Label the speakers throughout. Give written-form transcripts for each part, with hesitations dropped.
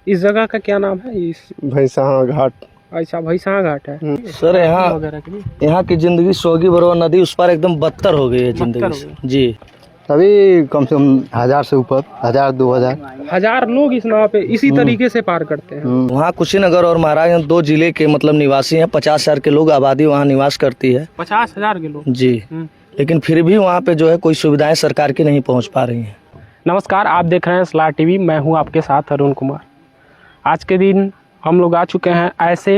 Speaker 1: इस जगह का क्या नाम है? इस
Speaker 2: भैंसा घाट।
Speaker 1: अच्छा, भैंसा घाट है।
Speaker 3: सर यहाँ की जिंदगी सोगी बरवा नदी उस पर एकदम बदतर हो गई है जिंदगी से। जी
Speaker 2: अभी कम से कम 1000 से ऊपर, 1000 2000
Speaker 1: 1000 लोग इस नाव पे इसी तरीके से पार करते हैं।
Speaker 3: वहाँ कुशीनगर और महाराजगंज 2 जिले के मतलब निवासी हैं। 50,000 के लोग आबादी वहाँ निवास करती है।
Speaker 1: 50,000 के लोग।
Speaker 3: जी, लेकिन फिर भी वहाँ पे जो है कोई सुविधाएं सरकार की नहीं पहुँच पा रही हैं।
Speaker 1: नमस्कार, आप देख रहे हैं स्लार टीवी। मैं हूं आपके साथ अरुण कुमार। आज के दिन हम लोग आ चुके हैं ऐसे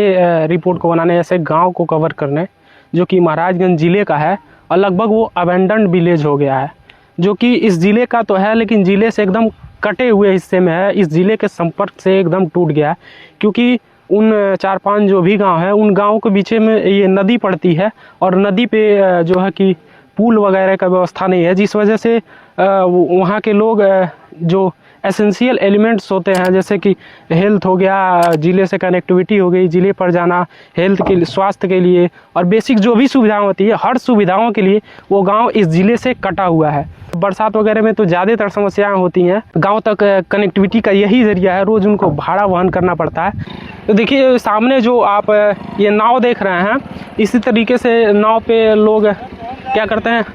Speaker 1: रिपोर्ट को बनाने, ऐसे गांव को कवर करने जो कि महाराजगंज ज़िले का है और लगभग वो अबेंडन्ड विलेज हो गया है, जो कि इस ज़िले का तो है लेकिन ज़िले से एकदम कटे हुए हिस्से में है। इस ज़िले के संपर्क से एकदम टूट गया है क्योंकि उन 4-5 जो भी गांव है उन गाँव के बीच में ये नदी पड़ती है और नदी पे जो है कि पुल वगैरह का व्यवस्था नहीं है, जिस वजह से वहाँ के लोग जो एसेंशियल एलिमेंट्स होते हैं जैसे कि हेल्थ हो गया, ज़िले से कनेक्टिविटी हो गई, ज़िले पर जाना हेल्थ के लिए, स्वास्थ्य के लिए और बेसिक जो भी सुविधाएं होती है हर सुविधाओं के लिए वो गांव इस ज़िले से कटा हुआ है। बरसात वगैरह में तो ज़्यादातर समस्याएं होती हैं। गांव तक कनेक्टिविटी का यही ज़रिया है, रोज़ उनको भाड़ा वहन करना पड़ता है। तो देखिए सामने जो आप ये नाव देख रहे हैं, इसी तरीके से नाव पे लोग क्या करते हैं,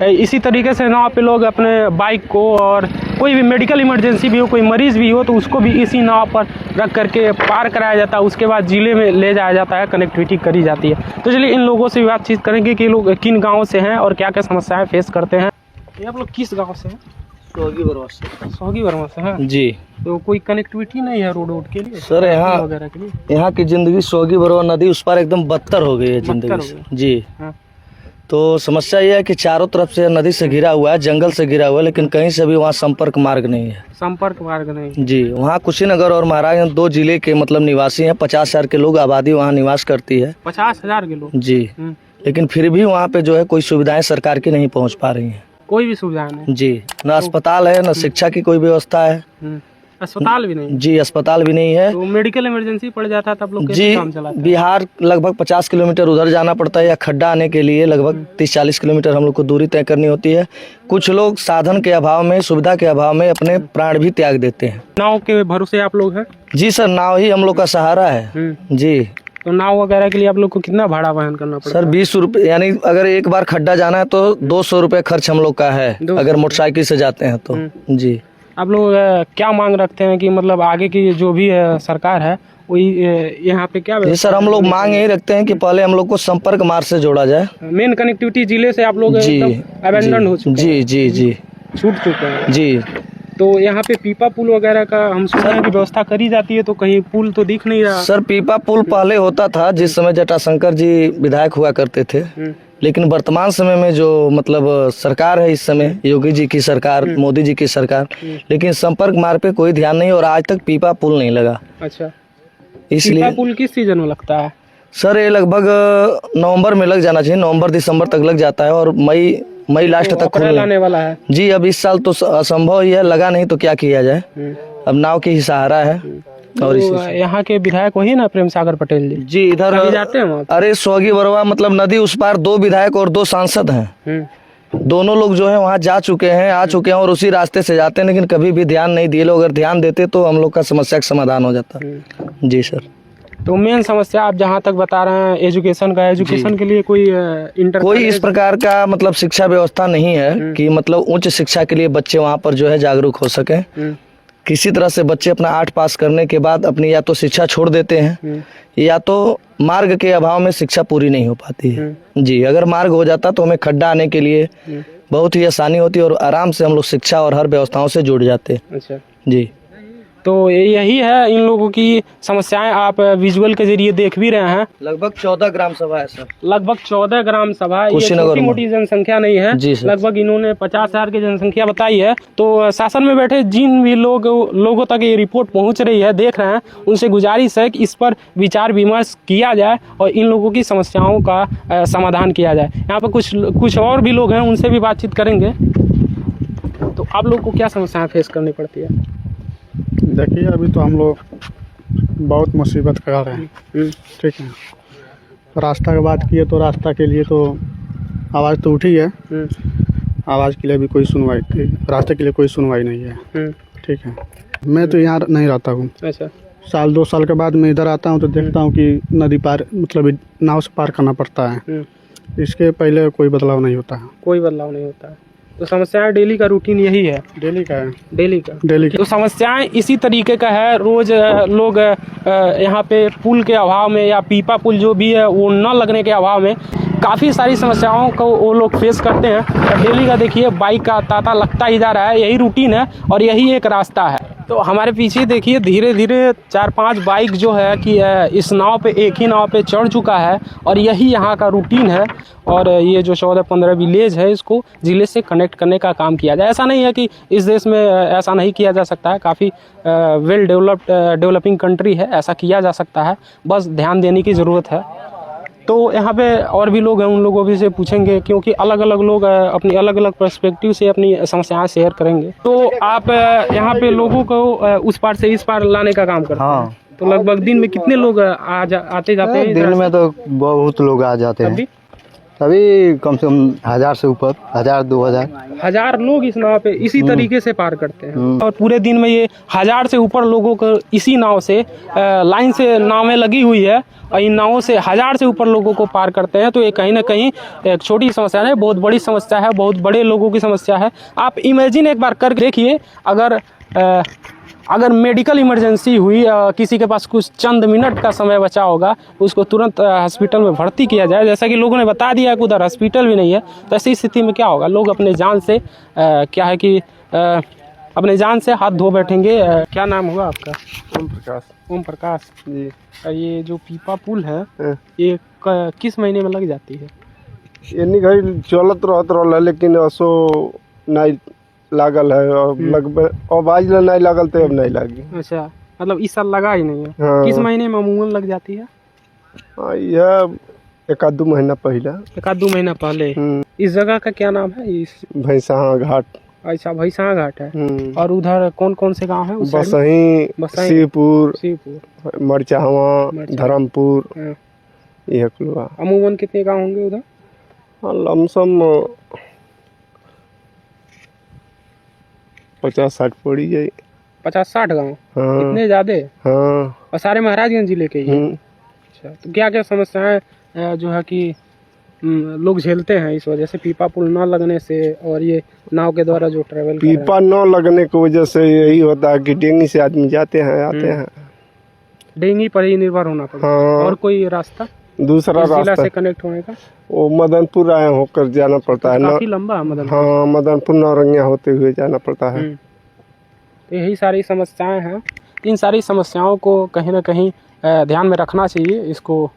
Speaker 1: इसी तरीके से नाव पे लोग अपने बाइक को और कोई भी मेडिकल इमरजेंसी भी हो, कोई मरीज़ भी हो तो उसको भी इसी नाव पर रख करके पार कराया जाता है। उसके बाद ज़िले में ले जाया जाता है, कनेक्टिविटी करी जाती है। तो चलिए इन लोगों से बातचीत करेंगे कि लोग किन गाँव से हैं और क्या क्या समस्याएं फेस करते हैं। ये आप लोग किस गाँव से हैं?
Speaker 3: सोगी बरवा से।
Speaker 1: सोगी बरवा से हैं जी। तो कोई कनेक्टिविटी नहीं है रोड के लिए
Speaker 3: सर? यहाँ की जिंदगी सोगी बरवा नदी उस पर एकदम बदतर हो गई है जिंदगी से। जी हाँ। तो समस्या ये है कि चारों तरफ से नदी से घिरा हुआ है, जंगल से घिरा हुआ है, लेकिन कहीं से भी वहाँ संपर्क मार्ग नहीं है।
Speaker 1: संपर्क मार्ग नहीं
Speaker 3: जी, वहाँ कुशीनगर और महाराजगंज 2 जिले के मतलब निवासी हैं। 50,000 के लोग आबादी वहाँ निवास करती है।
Speaker 1: 50,000 के लोग।
Speaker 3: जी, लेकिन फिर भी वहाँ पे जो है कोई सुविधाएं सरकार की नहीं पहुँच पा रही है।
Speaker 1: कोई भी सुविधा नहीं। जी,
Speaker 3: न अस्पताल है, न शिक्षा की कोई व्यवस्था है।
Speaker 1: अस्पताल भी नहीं।
Speaker 3: जी, अस्पताल भी नहीं है।
Speaker 1: तो मेडिकल इमरजेंसी पड़ जाता है तब लोग
Speaker 3: जी
Speaker 1: काम चलाते हैं?
Speaker 3: बिहार लगभग 50 किलोमीटर उधर जाना पड़ता है या खड्डा आने के लिए लगभग 30-40 किलोमीटर हम लोग को दूरी तय करनी होती है। कुछ लोग साधन के अभाव में, सुविधा के अभाव में अपने प्राण भी त्याग देते हैं।
Speaker 1: नाव के भरोसे आप लोग हैं?
Speaker 3: जी सर, नाव ही हम लोग का सहारा है। जी,
Speaker 1: तो नाव वगैरह के लिए आप लोग को कितना भाड़ा वहन करना पड़ता है?
Speaker 3: सर 20 रुपये, यानी अगर एक बार खड्डा जाना है तो 200 रुपये खर्च हम लोग का है अगर मोटरसाइकिल से जाते हैं तो। जी,
Speaker 1: आप लोग क्या मांग रखते हैं कि मतलब आगे की जो भी सरकार है वही यहाँ पे क्या?
Speaker 3: जी सर, हम लोग मांग यही रखते हैं कि पहले हम लोग को संपर्क मार्ग से जोड़ा जाए।
Speaker 1: मेन कनेक्टिविटी जिले से आप लोग अबेंडन हो चुके हैं।
Speaker 3: जी जी,
Speaker 1: छूट चुके हैं
Speaker 3: जी।
Speaker 1: तो यहाँ पे पीपा पुल वगैरह का हम सुना है कि व्यवस्था करी जाती है, तो कहीं पुल तो दिख नहीं रहा।
Speaker 3: सर पीपा पुल पहले होता था जिस समय जटाशंकर जी विधायक हुआ करते थे, लेकिन वर्तमान समय में जो मतलब सरकार है इस समय, योगी जी की सरकार, मोदी जी की सरकार, लेकिन संपर्क मार्ग पे कोई ध्यान नहीं और आज तक पीपा पुल नहीं लगा।
Speaker 1: अच्छा,
Speaker 3: इसलिए
Speaker 1: पीपा पुल किस सीजन में लगता है?
Speaker 3: सर ये लगभग नवंबर में लग जाना चाहिए, नवंबर दिसंबर तक लग जाता है और मई लास्ट तक
Speaker 1: खुलने वाला है।
Speaker 3: जी, अब इस साल तो असंभव ही है, लगा नहीं तो क्या किया जाए, अब नाव की ही सहारा है। और
Speaker 1: यहाँ के विधायक वही ना प्रेम सागर पटेल जी?
Speaker 3: जी, इधर
Speaker 1: जाते हैं वहाँ?
Speaker 3: अरे सोगी बरवा मतलब नदी उस पार 2 विधायक और 2 सांसद हैं। दोनों लोग जो है वहाँ जा चुके हैं, आ चुके हैं और उसी रास्ते से जाते हैं, लेकिन कभी भी ध्यान नहीं दिए लोग। अगर ध्यान देते तो हम लोग का समस्या का समाधान हो जाता। जी सर।
Speaker 1: तो मेन समस्या आप जहाँ तक बता रहे हैं एजुकेशन का, एजुकेशन के लिए कोई
Speaker 3: इस प्रकार का मतलब शिक्षा व्यवस्था नहीं है कि मतलब उच्च शिक्षा के लिए बच्चे वहाँ पर जो है जागरूक हो सके। किसी तरह से बच्चे अपना 8 पास करने के बाद अपनी या तो शिक्षा छोड़ देते हैं या तो मार्ग के अभाव में शिक्षा पूरी नहीं हो पाती है। जी, अगर मार्ग हो जाता तो हमें खड्डा आने के लिए बहुत ही आसानी होती और आराम से हम लोग शिक्षा और हर व्यवस्थाओं से जुड़ जाते।
Speaker 1: अच्छा
Speaker 3: जी,
Speaker 1: तो यही है इन लोगों की समस्याएं, आप विजुअल के जरिए देख भी रहे हैं।
Speaker 3: लगभग 14 ग्राम सभा है सर।
Speaker 1: लगभग 14 ग्राम सभा, ये छोटी मोटी जनसंख्या नहीं है। लगभग इन्होंने 50,000 की जनसंख्या बताई है। तो शासन में बैठे जिन भी लोगों तक ये रिपोर्ट पहुंच रही है, देख रहे हैं, उनसे गुजारिश है कि इस पर विचार विमर्श किया जाए और इन लोगों की समस्याओं का समाधान किया जाए। यहाँ पर कुछ और भी लोग हैं, उनसे भी बातचीत करेंगे। तो आप लोग को क्या समस्याएं फेस करनी पड़ती है?
Speaker 2: देखिए अभी तो हम लोग बहुत मुसीबत कर रहे हैं, ठीक है। रास्ता की बात किए तो रास्ता के लिए तो आवाज़ तो उठी है, आवाज़ के लिए भी कोई सुनवाई, रास्ते के लिए कोई सुनवाई नहीं है, ठीक है। मैं तो यहाँ नहीं रहता हूँ,
Speaker 1: अच्छा।
Speaker 2: साल 2 साल के बाद मैं इधर आता हूँ तो देखता हूँ कि नदी पार मतलब नाव से पार करना पड़ता है। इसके पहले कोई बदलाव नहीं होता है।
Speaker 1: कोई बदलाव नहीं होता है। तो समस्याएं डेली का रूटीन यही है।
Speaker 2: डेली का है।
Speaker 1: डेली का
Speaker 2: डेली
Speaker 1: तो समस्याएं इसी तरीके का है। रोज लोग यहाँ पे पुल के अभाव में या पीपा पुल जो भी है वो न लगने के अभाव में काफ़ी सारी समस्याओं को वो लोग फेस करते हैं। और डेली का देखिए बाइक का तांता लगता ही जा रहा है, यही रूटीन है और यही एक रास्ता है। तो हमारे पीछे देखिए धीरे धीरे 4-5 बाइक जो है कि इस नाव पे, एक ही नाव पे चढ़ चुका है और यही यहाँ का रूटीन है। और ये जो 14-15 विलेज है इसको ज़िले से कनेक्ट करने का काम किया जाए। ऐसा नहीं है कि इस देश में ऐसा नहीं किया जा सकता है, काफ़ी वेल डेवलपिंग कंट्री है, ऐसा किया जा सकता है, बस ध्यान देने की ज़रूरत है। तो यहाँ पे और भी लोग हैं, उन लोगों भी से पूछेंगे क्योंकि अलग अलग लोग अपनी अलग अलग पर्सपेक्टिव से अपनी समस्याएं शेयर करेंगे। तो आप यहाँ पे लोगों को उस पार से इस पार लाने का काम करते हैं। तो लगभग दिन में कितने लोग आते जाते हैं?
Speaker 4: दिन में तो बहुत लोग आ जाते हैं। अभी कम से कम 1000 से ऊपर, 1000-2000
Speaker 1: 1000 लोग इस नाव पे इसी तरीके से पार करते हैं। और पूरे दिन में ये 1000 से ऊपर लोगों को इसी नाव से लाइन से नावें लगी हुई है और इन नावों से 1000 से ऊपर लोगों को पार करते हैं। तो ये कहीं ना कहीं एक छोटी समस्या है, बहुत बड़ी समस्या है, बहुत बड़े लोगों की समस्या है। आप इमेजिन एक बार कर देखिए, अगर मेडिकल इमरजेंसी हुई, किसी के पास कुछ चंद मिनट का समय बचा होगा, उसको तुरंत हॉस्पिटल में भर्ती किया जाए, जैसा कि लोगों ने बता दिया कि उधर हॉस्पिटल भी नहीं है, तो ऐसी स्थिति में क्या होगा? लोग अपने जान से क्या है कि अपने जान से हाथ धो बैठेंगे। क्या नाम हुआ आपका?
Speaker 5: ओम प्रकाश।
Speaker 1: ओम प्रकाश
Speaker 5: जी।
Speaker 1: ये जो पीपा पुल है ये किस महीने में लग जाती है?
Speaker 5: इन्हीं घड़ी चलत रहत रहा, लेकिन असो नहीं लागल है और लगभग अब आज नहीं लागल तो अब नहीं लगी।
Speaker 1: अच्छा, मतलब इस साल लगा ही नहीं है।
Speaker 5: हाँ।
Speaker 1: किस महीने में अमूमन लग जाती है?
Speaker 5: यह 1-2 महीना पहले।
Speaker 1: 1-2 महीना पहले। इस जगह का क्या नाम है? इस
Speaker 5: भैंसा घाट।
Speaker 1: अच्छा, भैंसा घाट है। और उधर कौन कौन से गांव है?
Speaker 5: बसही, शिवपुर, मरचावा, धर्मपुर, यह कुलवा।
Speaker 1: अमूमन कितने गांव होंगे उधर?
Speaker 5: लमसम 50-60 पड़ी जाए।
Speaker 1: 50-60 गाँव?
Speaker 5: हाँ।
Speaker 1: इतने ज्यादा?
Speaker 5: हाँ।
Speaker 1: और सारे महाराजगंज जिले के ही? अच्छा, तो क्या क्या समस्याएं जो है कि लोग झेलते हैं इस वजह से, पीपा पुल न लगने से और ये नाव के द्वारा जो ट्रेवल
Speaker 5: पीपा न लगने की वजह से यही होता है कि डेंगी से आदमी जाते हैं आते हैं,
Speaker 1: डेंगी पर ही निर्भर होना पड़ता है।
Speaker 5: हाँ।
Speaker 1: और कोई रास्ता
Speaker 5: दूसरा रास्ता
Speaker 1: से कनेक्ट होने का?
Speaker 5: वो मदनपुर आए होकर जाना पड़ता है।
Speaker 1: काफी लंबा मदनपुर।
Speaker 5: हाँ, मदनपुर नौरंगिया होते हुए जाना पड़ता है।
Speaker 1: तो यही सारी समस्याएं हैं। इन सारी समस्याओं को कहीं ना कहीं ध्यान में रखना चाहिए, इसको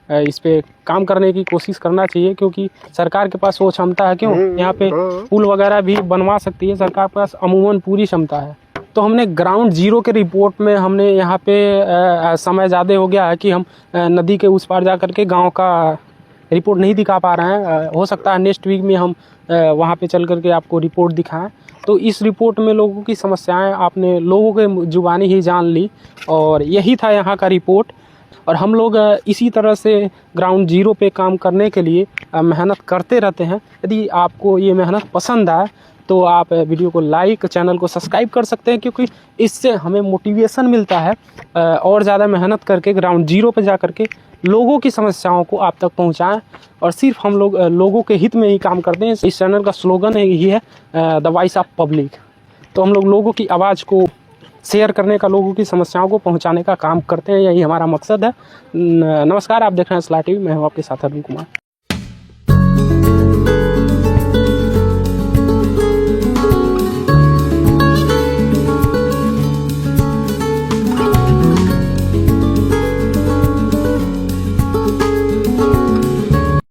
Speaker 1: इस पे काम करने की कोशिश करना चाहिए, क्योंकि सरकार के पास वो क्षमता है। क्यों यहाँ पे पुल वगैरह भी बनवा सकती है, सरकार के पास अमूमन पूरी क्षमता है। तो हमने ग्राउंड जीरो के रिपोर्ट में हमने यहाँ पे समय ज़्यादा हो गया है कि हम नदी के उस पार जा कर के गाँव का रिपोर्ट नहीं दिखा पा रहे हैं। हो सकता है नेक्स्ट वीक में हम वहाँ पे चल कर के आपको रिपोर्ट दिखाएं। तो इस रिपोर्ट में लोगों की समस्याएं आपने लोगों के जुबानी ही जान ली और यही था यहाँ का रिपोर्ट। और हम लोग इसी तरह से ग्राउंड जीरो पे काम करने के लिए मेहनत करते रहते हैं। यदि आपको ये मेहनत पसंद आए तो आप वीडियो को लाइक, चैनल को सब्सक्राइब कर सकते हैं, क्योंकि इससे हमें मोटिवेशन मिलता है और ज़्यादा मेहनत करके ग्राउंड जीरो पे जा करके लोगों की समस्याओं को आप तक पहुंचाएं। और सिर्फ हम लोग लोगों के हित में ही काम करते हैं। इस चैनल का स्लोगन यही है, द वॉइस ऑफ पब्लिक। तो हम लोग लोगों की आवाज़ को शेयर करने का, लोगों की समस्याओं को पहुंचाने का काम करते हैं, यही हमारा मकसद है। नमस्कार, आप देख रहे हैं स्ला टीवी, मैं हूँ आपके साथ अरुण कुमार।